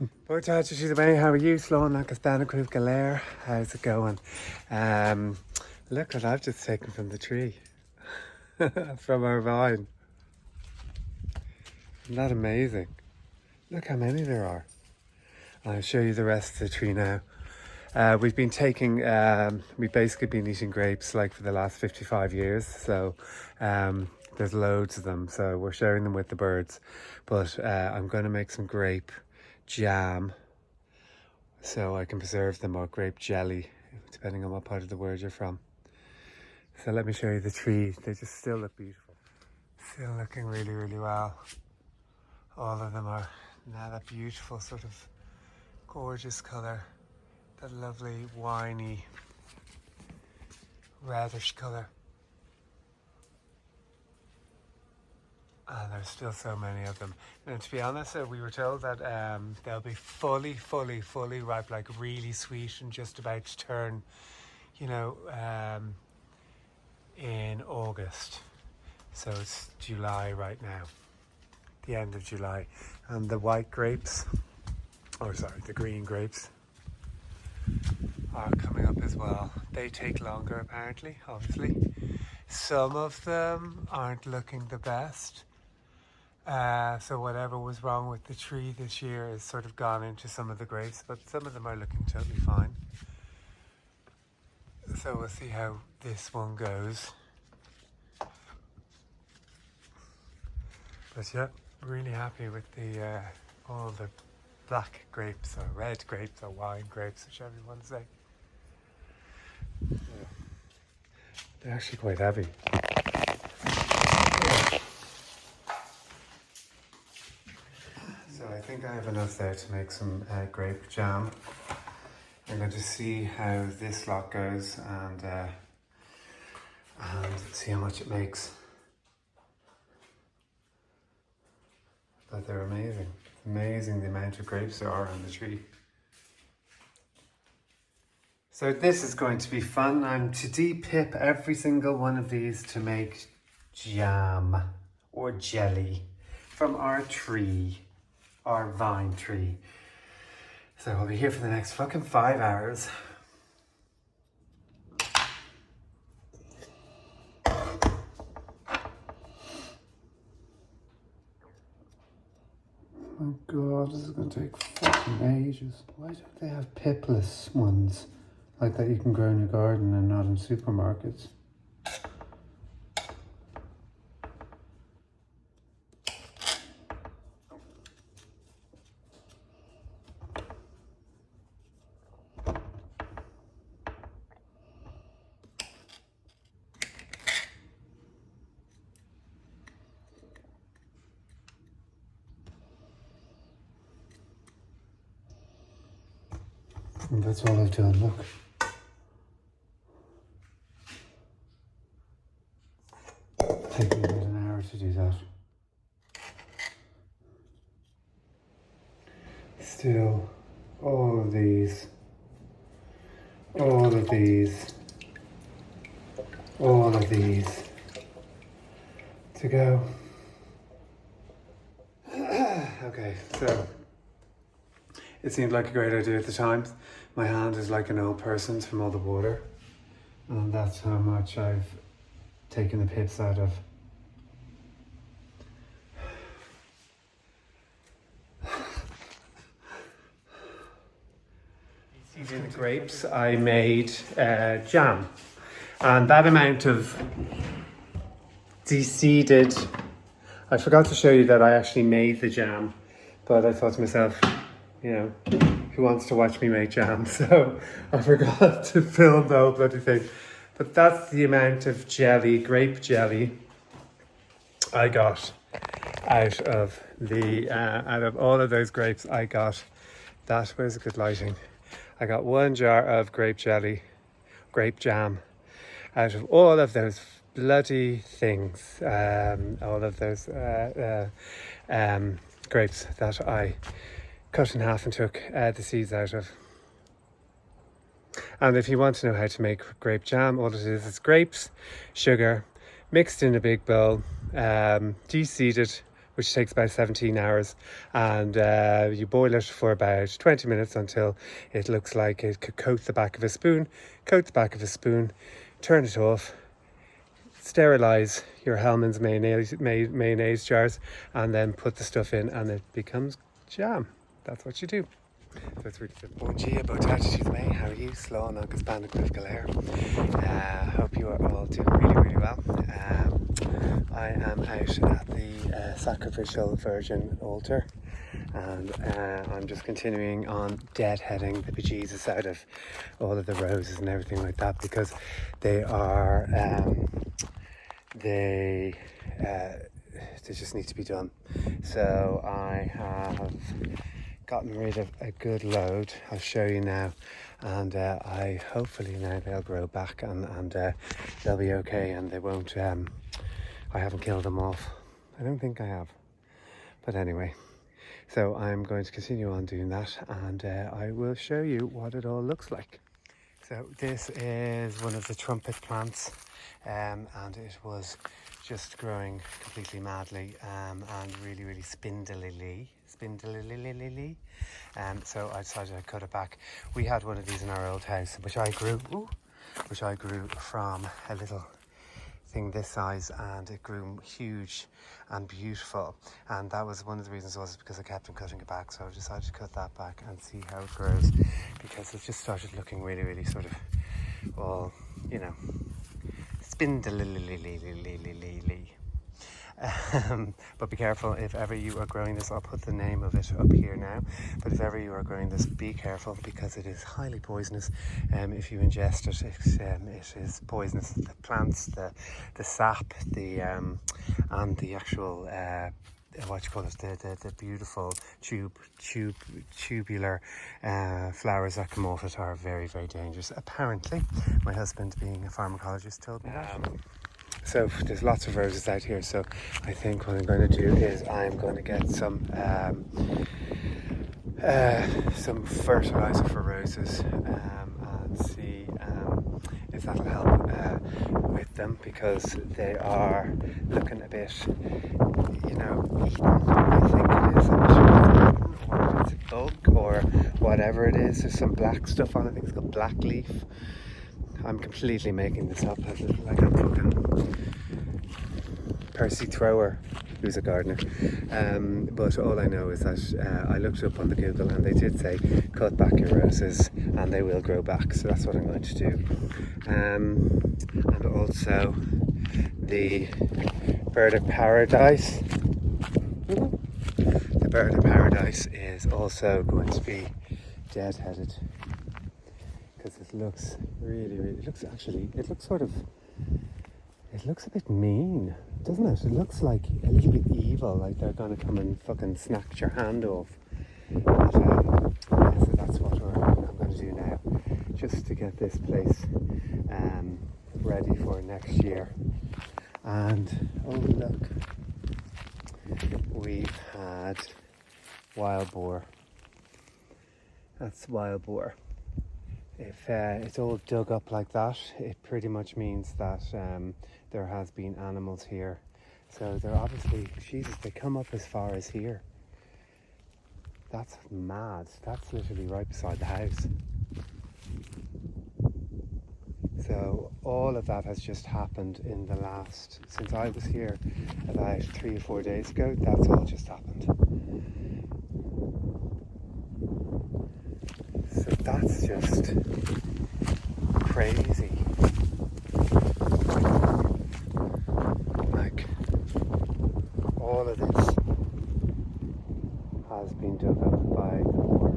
Buongiorno, how are you? Sloan like a Galer. How's it going? Look what I've just taken from the tree. From our vine. Isn't that amazing? Look how many there are. I'll show you the rest of the tree now. We've basically been eating grapes like for the last 55 years. So there's loads of them. So we're sharing them with the birds. But I'm going to make some grape jam so I can preserve them, or grape jelly, depending on what part of the world you're from. So let me show you the trees. They just still look beautiful. Still looking really, really well. All of them are now that beautiful sort of gorgeous colour. That lovely winey reddish colour. And there's still so many of them. And to be honest, we were told that they'll be fully ripe, like really sweet and just about to turn, in August. So it's July right now, the end of July. And the white grapes, the green grapes are coming up as well. They take longer apparently, obviously. Some of them aren't looking the best. So whatever was wrong with the tree this year has sort of gone into some of the grapes, but some of them are looking totally fine. So we'll see how this one goes. But yeah, really happy with the all the black grapes or red grapes or wine grapes, whichever you want to say. Yeah. They're actually quite heavy. So I think I have enough there to make some grape jam. I'm going to see how this lot goes and see how much it makes. But they're amazing. It's amazing the amount of grapes there are on the tree. So this is going to be fun. I'm to de-pip every single one of these to make jam or jelly from our tree, our vine tree. So I'll be here for the next fucking 5 hours. Oh god, this is going to take fucking ages. Why don't they have pipless ones like that you can grow in your garden and not in supermarkets? And that's all I've done, look. Take me about an hour to do that. Still, all of these, all of these, all of these to go. Okay, so it seemed like a great idea at the time. My hand is like an old person's from all the water, and that's how much I've taken the pips out of. In the grapes, I made jam, and that amount of de-seeded. I forgot to show you that I actually made the jam, but I thought to myself, who wants to watch me make jam? So I forgot to film the whole bloody thing. But that's the amount of jelly, grape jelly, I got out of all of those grapes. I got that. Where's the good lighting? I got 1 jar of grape jelly, grape jam, out of all of those bloody things, all of those grapes that I cut in half and took the seeds out of. And if you want to know how to make grape jam, all it is grapes, sugar, mixed in a big bowl, de-seeded which takes about 17 hours, and you boil it for about 20 minutes until it looks like it could coat the back of a spoon. Turn it off, sterilize your Hellmann's mayonnaise jars, and then put the stuff in, and it becomes jam. That's what you do. So it's really simple. Bom dia, boa tarde, tudo bem? How are you? Slán agus Banda Griff Galer. Hope you are all doing really well. I am out at the sacrificial virgin altar, and I'm just continuing on deadheading the bejesus out of all of the roses and everything like that, because they are they just need to be done. So I have gotten rid of a good load. I'll show you now, and I hopefully now they'll grow back, and they'll be okay, and they won't I haven't killed them off. I don't think I have, but anyway, so I'm going to continue on doing that, and I will show you what it all looks like. So this is one of the trumpet plants, and it was just growing completely madly, and really spindlily. So I decided I'd cut it back. We had one of these in our old house, which I grew from a little thing this size, and it grew huge and beautiful, and that was one of the reasons, was because I kept on cutting it back. So I decided to cut that back and see how it grows, because it just started looking really sort of all, spindly. But be careful if ever you are growing this. I'll put the name of it up here now, but if ever you are growing this, be careful, because it is highly poisonous. If you ingest it, it is poisonous. The plants, the sap, and the actual the beautiful tubular flowers that come off it are very dangerous. Apparently, my husband, being a pharmacologist, told me that. So there's lots of roses out here, so I think what I'm going to do is I'm going to get some fertilizer for roses, and see if that'll help with them, because they are looking a bit, eaten. I think it is. I'm not sure if it's eaten or if it's a bug or whatever it is. There's some black stuff on it. I think it's got black leaf. I'm completely making this up, like I'm fucking Percy Thrower, who's a gardener. But all I know is that I looked up on the Google, and they did say cut back your roses and they will grow back. So that's what I'm going to do. And also the bird of paradise. The bird of paradise is also going to be deadheaded, because it looks it looks a bit mean, doesn't it? It looks like a little bit evil, like they're gonna come and fucking snatch your hand off. But, so that's what I'm going to do now, just to get this place ready for next year. And oh look, we've had wild boar. That's wild boar. If it's all dug up like that, it pretty much means that there has been animals here. So they're obviously, Jesus, they come up as far as here. That's mad. That's literally right beside the house. So all of that has just happened in the last, since I was here about 3 or 4 days ago, that's all just happened. So that's just crazy. Like, all of this has been dug up by the war.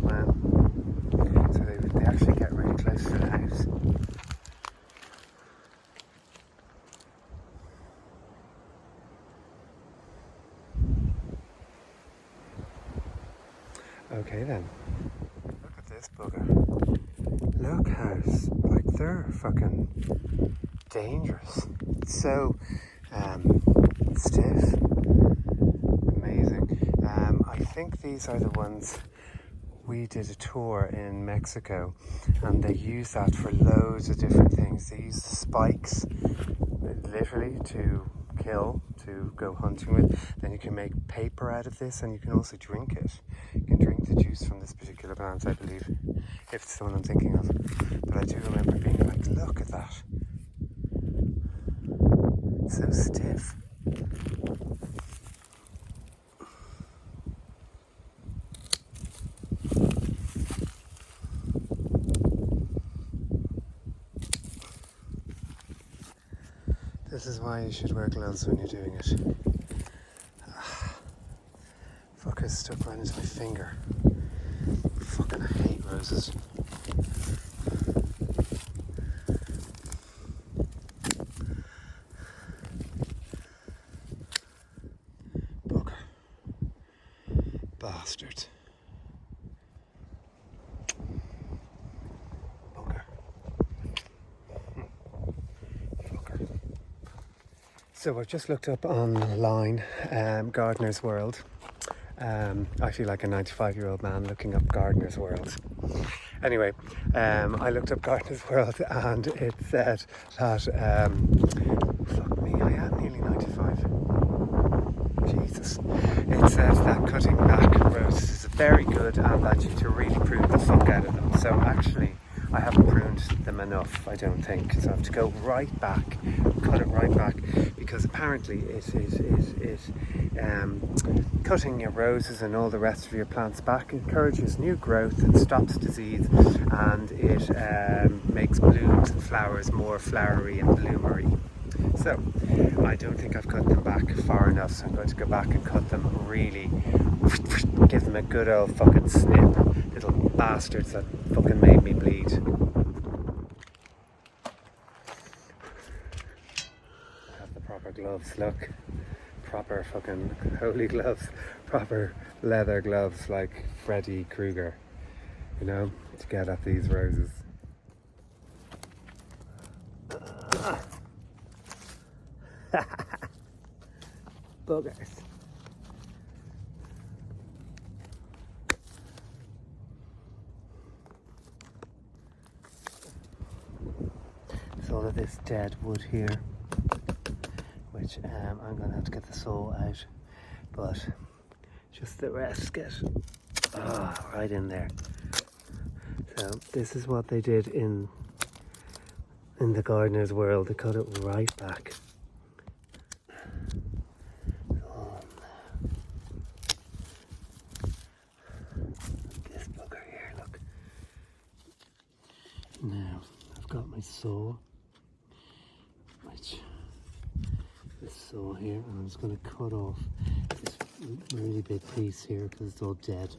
Man. So they actually get really close to the house. Okay then. Look at this bugger. Look how, like, they're fucking dangerous. It's so stiff. Amazing. I think these are the ones we did a tour in Mexico, and they use that for loads of different things. They use the spikes literally to kill, to go hunting with. Then you can make paper out of this, and you can also drink it. You can drink the juice from this particular plant, I believe, if it's the one I'm thinking of. But I do remember being like, look at that. It's so stiff. This is why you should wear gloves when you're doing it. Fucker's stuck right into my finger. Fucking hate roses. Bugger. Bastard. Bugger. Fucker. So I've just looked up online Gardener's World. I feel like a 95-year-old man looking up Gardener's World. Anyway, I looked up Gardener's World, and it said that, fuck me, I am nearly 95. Jesus. It says that cutting back roses is very good and that you to really prune the fuck out of them. So actually, I haven't pruned them enough, I don't think. So I have to go right back, cut it right back, because apparently cutting your roses and all the rest of your plants back encourages new growth, it stops disease, and it makes blooms and flowers more flowery and bloomery. So I don't think I've cut them back far enough, so I'm going to go back and cut them really, give them a good old fucking snip. Little bastards that fucking made me bleed. I have the proper gloves, look. Proper fucking holy gloves. Proper leather gloves like Freddy Krueger, you know, to get at these roses. Buggers. There's all of this dead wood here, which I'm going to have to get the saw out, but just the rest get right in there. So this is what they did in the Gardener's World. They cut it right back. This bugger here, look. Now I've got my saw, this saw here, and I'm just going to cut off this really big piece here because it's all dead.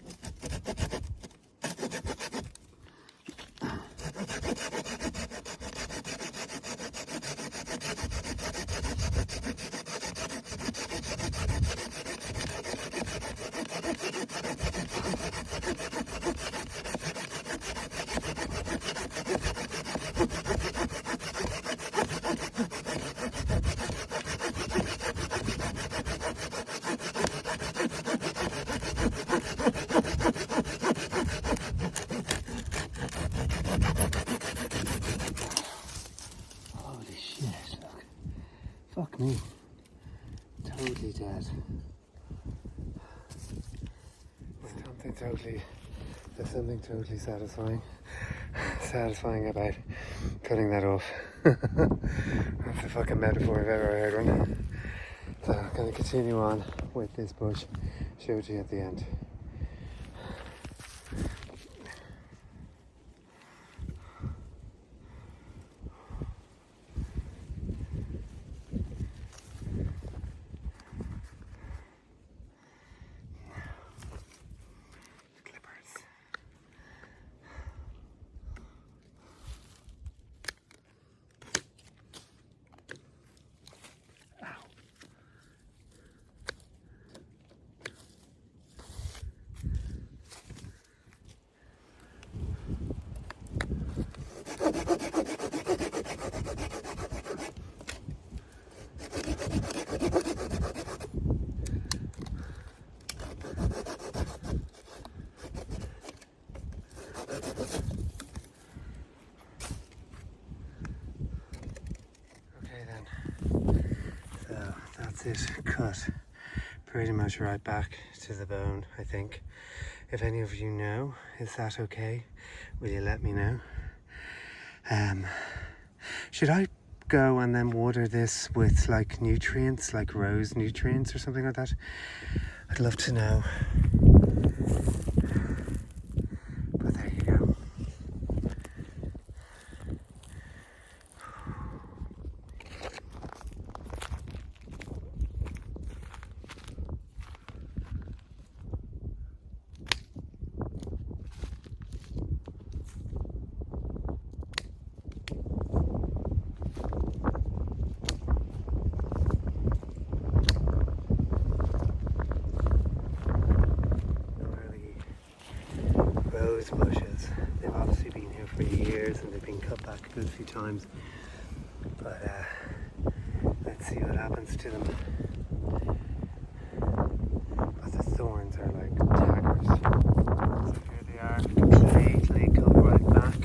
Fuck me. Totally dead. There's something totally satisfying about cutting that off. That's the fucking metaphor I've ever heard one. So I'm going to continue on with this bush, show it to you at the end. That's it, cut pretty much right back to the bone, I think. If any of you know, is that okay? Will you let me know? Should I go and then water this with like nutrients, like rose nutrients or something like that? I'd love to know. But there you go. Rose bushes. They've obviously been here for years and they've been cut back a good few times. But let's see what happens to them. But the thorns are like daggers. So here they are, completely cut right back.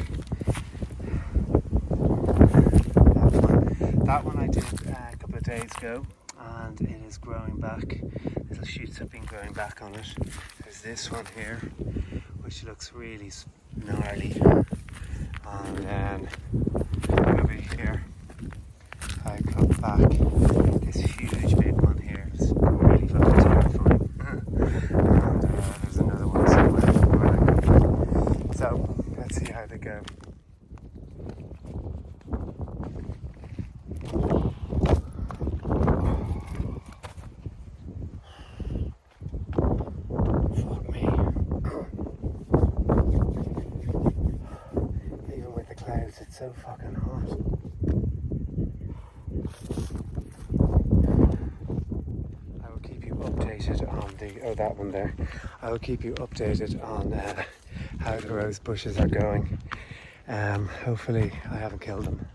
That one I did a couple of days ago, and it is growing back. Little shoots have been growing back on it. There's this one here, which looks really gnarly. And then over here, I cut back this huge big one here. It's really fucking terrifying. And there's another one somewhere. So let's see how they go. It's so fucking hot. I will keep you updated on that one there. I will keep you updated on how the rose bushes are going. Hopefully I haven't killed them.